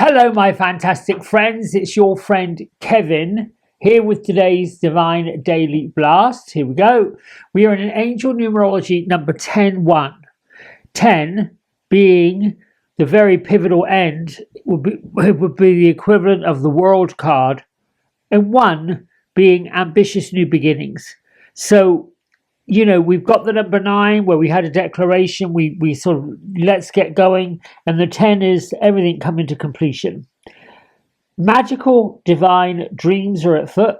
Hello, my fantastic friends. It's your friend Kevin here with today's Divine Daily Blast. Here we go. We are in an angel numerology number 10-1. 10 being the very pivotal end, would be the equivalent of the World card, and 1 being ambitious new beginnings. So, we've got the number 9 where we had a declaration, we sort of let's get going, and the 10 is everything coming to completion. Magical divine dreams are at foot.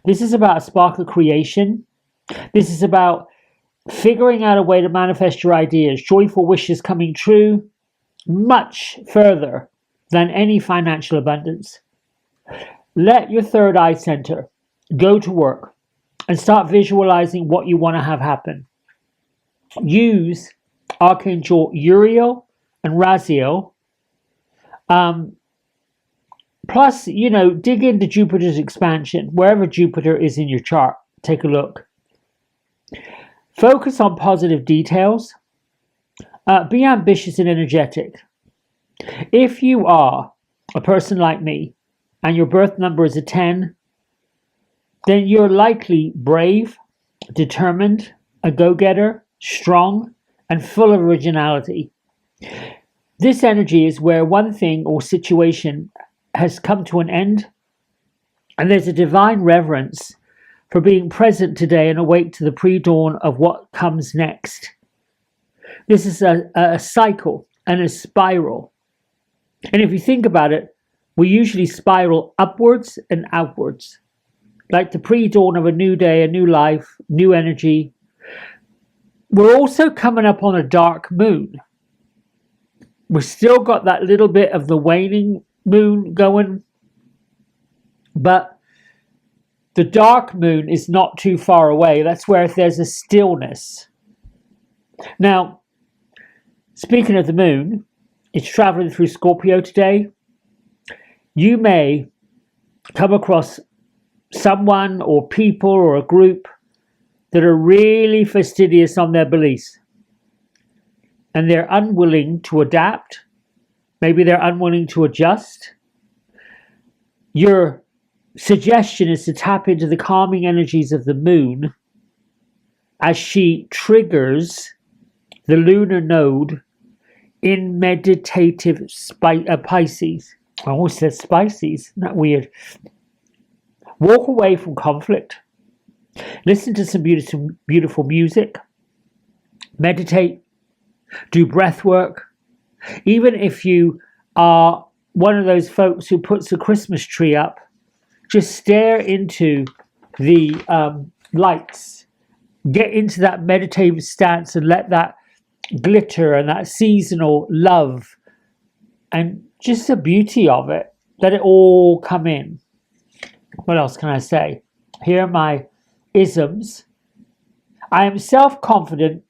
This is about a spark of creation. This is about figuring out a way to manifest your ideas, joyful wishes coming true, much further than any financial abundance. Let your third eye center go to work and start visualizing what you want to have happen. Use Archangel Uriel and Raziel. Plus, dig into Jupiter's expansion, wherever Jupiter is in your chart. Take a look. Focus on positive details. Be ambitious and energetic. If you are a person like me and your birth number is a 10, then you're likely brave, determined, a go-getter, strong, and full of originality. This energy is where one thing or situation has come to an end, and there's a divine reverence for being present today and awake to the pre-dawn of what comes next. This is a cycle and a spiral. And if you think about it, we usually spiral upwards and outwards, like the pre-dawn of a new day, a new life, new energy. We're also coming up on a dark moon. We've still got that little bit of the waning moon going, but the dark moon is not too far away. That's where there's a stillness. Now, speaking of the moon, it's traveling through Scorpio today. You may come across someone or people or a group that are really fastidious on their beliefs, and they're unwilling to adapt. Maybe they're unwilling to adjust. Your suggestion is to tap into the calming energies of the moon as she triggers the lunar node in meditative Pisces. I almost said Spices. Isn't that weird? Walk away from conflict. Listen to some beautiful music. Meditate. Do breath work. Even if you are one of those folks who puts a Christmas tree up, just stare into the lights. Get into that meditative stance and let that glitter and that seasonal love and just the beauty of it, let it all come in. What else can I say? Here are my isms. I am self-confident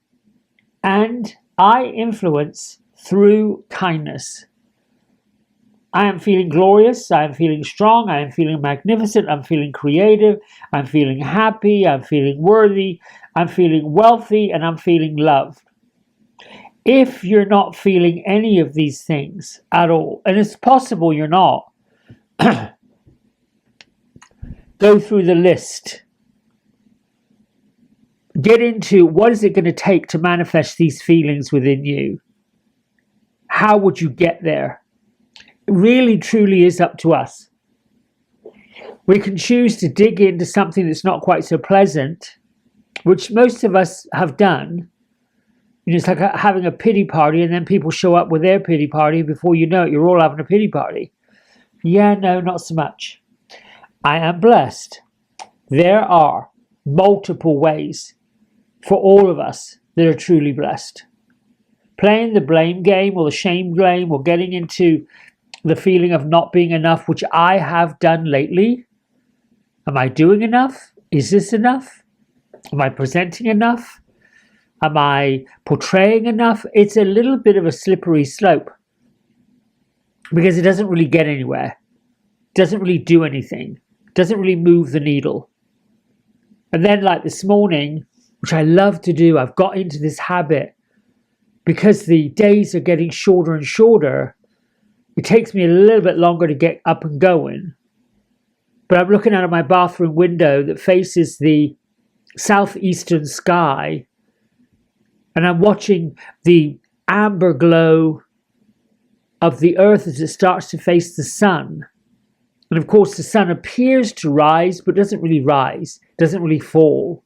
and I influence through kindness. I am feeling glorious. I am feeling strong. I am feeling magnificent. I'm feeling creative. I'm feeling happy. I'm feeling worthy. I'm feeling wealthy, and I'm feeling loved. If you're not feeling any of these things at all, and it's possible you're not, go through the list. Get into what is it going to take to manifest these feelings within you? How would you get there? It really, truly is up to us. We can choose to dig into something that's not quite so pleasant, which most of us have done. It's like having a pity party, and then people show up with their pity party. Before you know it, you're all having a pity party. Yeah, no, not so much. I am blessed. There are multiple ways for all of us that are truly blessed. Playing the blame game or the shame game or getting into the feeling of not being enough, which I have done lately. Am I doing enough? Is this enough? Am I presenting enough? Am I portraying enough? It's a little bit of a slippery slope because it doesn't really get anywhere. It doesn't really do anything. It doesn't really move the needle. And then like this morning, which I love to do, I've got into this habit because the days are getting shorter and shorter. It takes me a little bit longer to get up and going. But I'm looking out of my bathroom window that faces the southeastern sky, and I'm watching the amber glow of the earth as it starts to face the sun. And of course, the sun appears to rise, but doesn't really rise, doesn't really fall.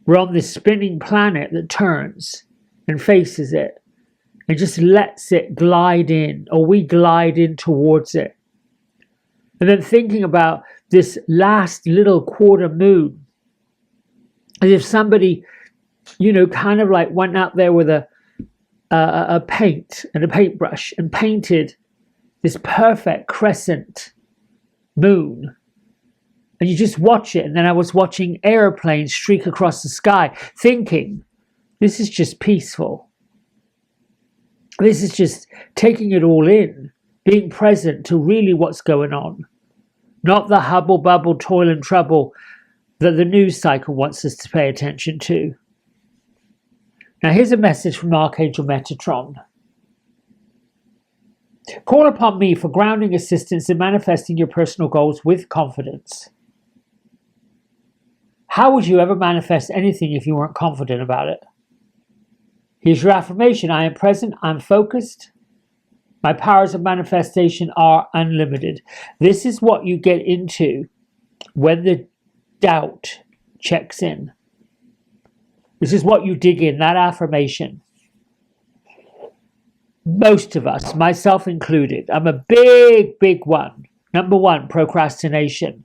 We're on this spinning planet that turns and faces it and just lets it glide in, or we glide in towards it. And then thinking about this last little quarter moon, as if somebody, kind of like went out there with a paint and a paintbrush and painted this perfect crescent moon. And you just watch it. And then I was watching airplanes streak across the sky, thinking, this is just peaceful. This is just taking it all in, being present to really what's going on. Not the hubble bubble, toil and trouble that the news cycle wants us to pay attention to. Now here's a message from Archangel Metatron. Call upon me for grounding assistance in manifesting your personal goals with confidence. How would you ever manifest anything if you weren't confident about it? Here's your affirmation. I am present. I'm focused. My powers of manifestation are unlimited. This is what you get into when the doubt checks in. This is what you dig in, that affirmation. Most of us, myself included, I'm a big one. Number one, procrastination.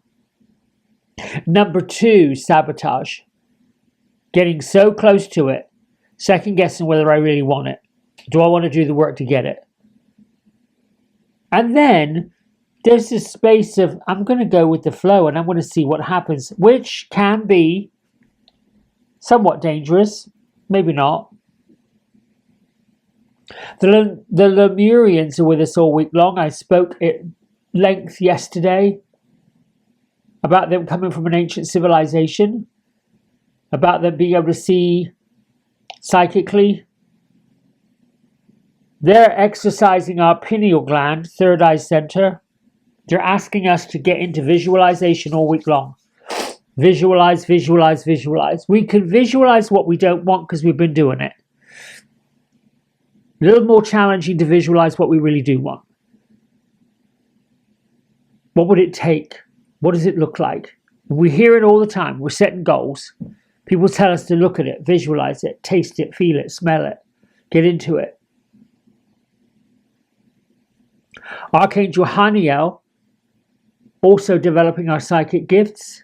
Number two, sabotage. Getting so close to it, second guessing whether I really want it. Do I want to do the work to get it? And then there's this space of, I'm going to go with the flow and I'm going to see what happens, which can be somewhat dangerous, maybe not. The Lemurians are with us all week long. I spoke at length yesterday about them coming from an ancient civilization, about them being able to see psychically. They're exercising our pineal gland, third eye center. They're asking us to get into visualization all week long. Visualize, visualize, visualize. We can visualize what we don't want because we've been doing it. A little more challenging to visualize what we really do want. What would it take? What does it look like? We hear it all the time. We're setting goals. People tell us to look at it, visualize it, taste it, feel it, smell it, get into it. Archangel Haniel, also developing our psychic gifts.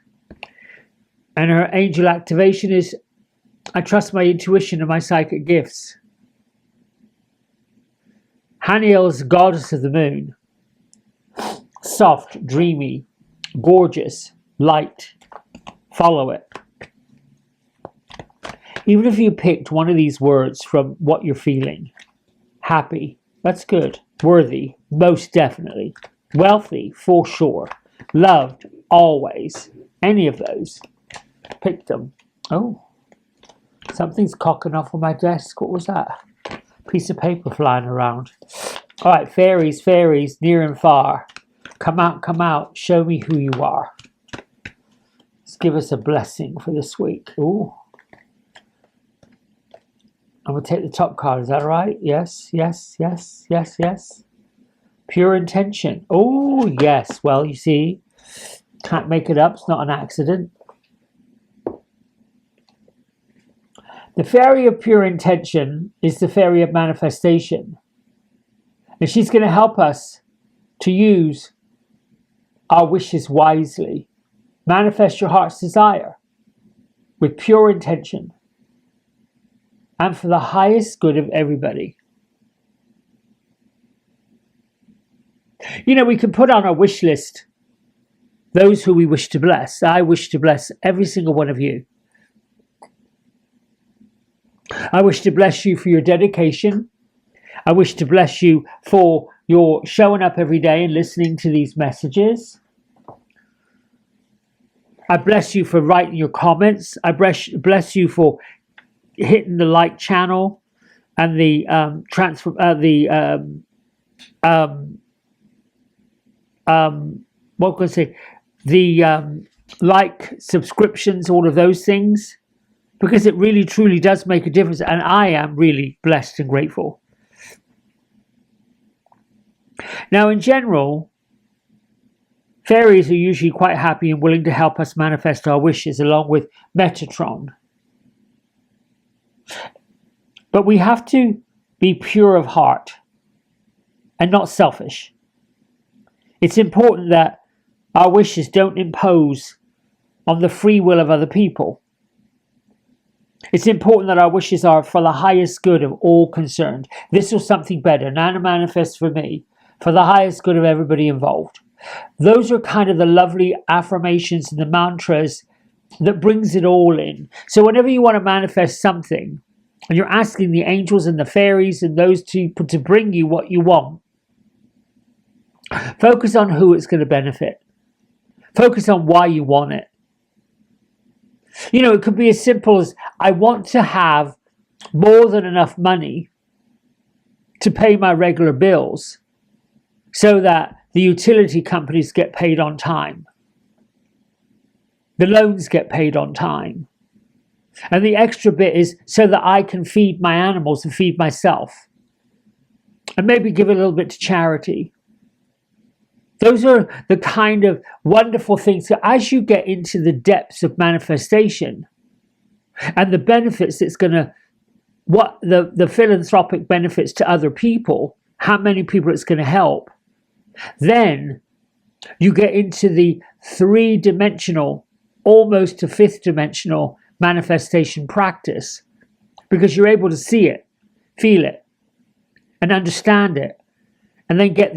And her angel activation is, I trust my intuition and my psychic gifts. Haniel is the goddess of the moon. Soft, dreamy, gorgeous, light. Follow it. Even if you picked one of these words from what you're feeling. Happy, that's good. Worthy, most definitely. Wealthy, for sure. Loved, always. Any of those. Pick them. Oh, something's cocking off on my desk. What was that? Piece of paper flying around. All right, fairies, fairies, near and far. Come out. Show me who you are. Let's give us a blessing for this week. Ooh. I'm going to take the top card. Is that right? Yes, yes, yes, yes, yes. Pure intention. Oh, yes. Well, you see, can't make it up. It's not an accident. The fairy of pure intention is the fairy of manifestation. And she's going to help us to use our wishes wisely. Manifest your heart's desire with pure intention and for the highest good of everybody. You know, we can put on our wish list those who we wish to bless. I wish to bless every single one of you. I wish to bless you for your dedication. I wish to bless you for your showing up every day and listening to these messages. I bless you for writing your comments. I bless you for hitting the like channel and the um, what can I say? The like subscriptions, all of those things, because it really truly does make a difference. And I am really blessed and grateful. Now, in general, fairies are usually quite happy and willing to help us manifest our wishes, along with Metatron. But we have to be pure of heart and not selfish. It's important that our wishes don't impose on the free will of other people. It's important that our wishes are for the highest good of all concerned. This or something better. Nana manifests for me, for the highest good of everybody involved. Those are kind of the lovely affirmations and the mantras that brings it all in. So whenever you want to manifest something, and you're asking the angels and the fairies and those people to bring you what you want, focus on who it's going to benefit. Focus on why you want it. You know, it could be as simple as, I want to have more than enough money to pay my regular bills so that the utility companies get paid on time. The loans get paid on time. And the extra bit is so that I can feed my animals and feed myself. And maybe give a little bit to charity. Those are the kind of wonderful things that as you get into the depths of manifestation and the benefits it's going to, what the philanthropic benefits to other people, how many people it's going to help, then you get into the three-dimensional, almost to fifth-dimensional manifestation practice, because you're able to see it, feel it, and understand it, and then get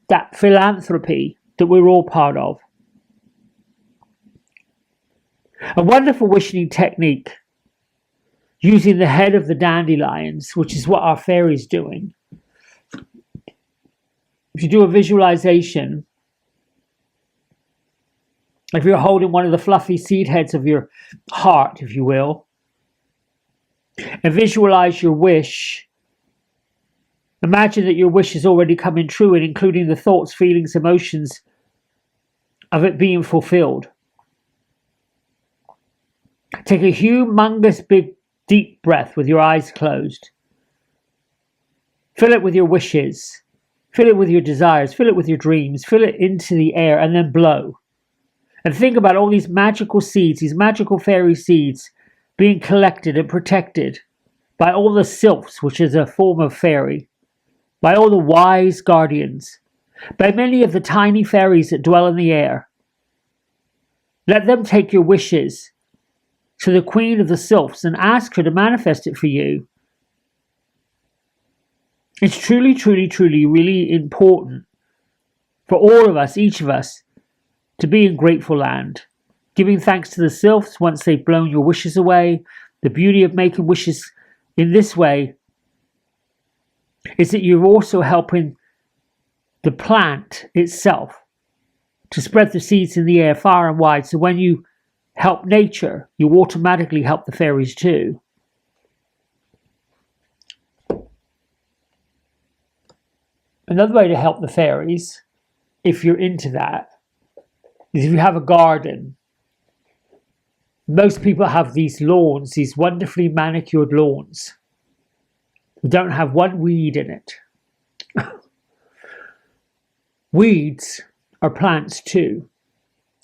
that philanthropy that we're all part of. A wonderful wishing technique using the head of the dandelions, which is what our fairy's doing. If you do a visualization, if you're holding one of the fluffy seed heads of your heart, if you will, and visualize your wish, imagine that your wish is already coming true, and including the thoughts, feelings, emotions of it being fulfilled. Take a humongous, big, deep breath with your eyes closed. Fill it with your wishes. Fill it with your desires. Fill it with your dreams. Fill it into the air and then blow. And think about all these magical seeds, these magical fairy seeds being collected and protected by all the sylphs, which is a form of fairy, by all the wise guardians, by many of the tiny fairies that dwell in the air. Let them take your wishes to the queen of the sylphs and ask her to manifest it for you. It's truly, truly, truly, really important for all of us, each of us, to be in grateful land, giving thanks to the sylphs once they've blown your wishes away. The beauty of making wishes in this way is that you're also helping the plant itself to spread the seeds in the air far and wide. So when you help nature, you automatically help the fairies too. Another way to help the fairies, if you're into that, is if you have a garden. Most people have these lawns, these wonderfully manicured lawns. We don't have one weed in it. Weeds are plants too,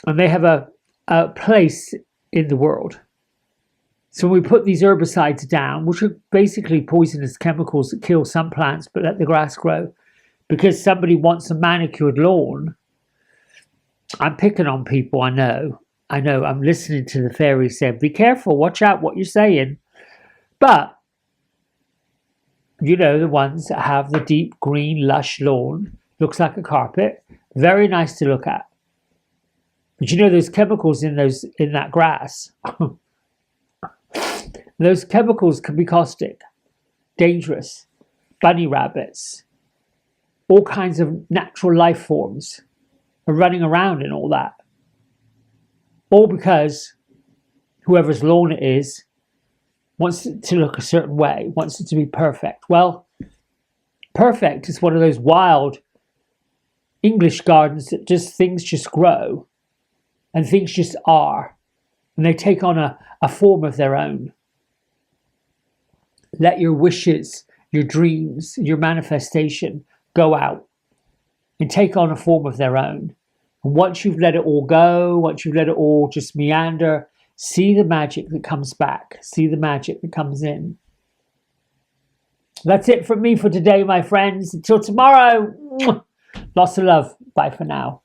and they have a place in the world. So we put these herbicides down, which are basically poisonous chemicals that kill some plants but let the grass grow. Because somebody wants a manicured lawn, I'm picking on people, I know, I'm listening to the fairy say, be careful, watch out what you're saying. But, you know, the ones that have the deep green, lush lawn, looks like a carpet, very nice to look at. But you know, there's chemicals in that grass. Those chemicals can be caustic, dangerous, bunny rabbits, all kinds of natural life forms are running around in all that. All because whoever's lawn it is wants it to look a certain way, wants it to be perfect. Well, perfect. It's one of those wild English gardens that things just grow and things just are. And they take on a form of their own. Let your wishes, your dreams, your manifestation go out and take on a form of their own. And once you've let it all go, once you've let it all just meander, see the magic that comes back. See the magic that comes in. That's it from me for today, my friends. Until tomorrow, lots of love. Bye for now.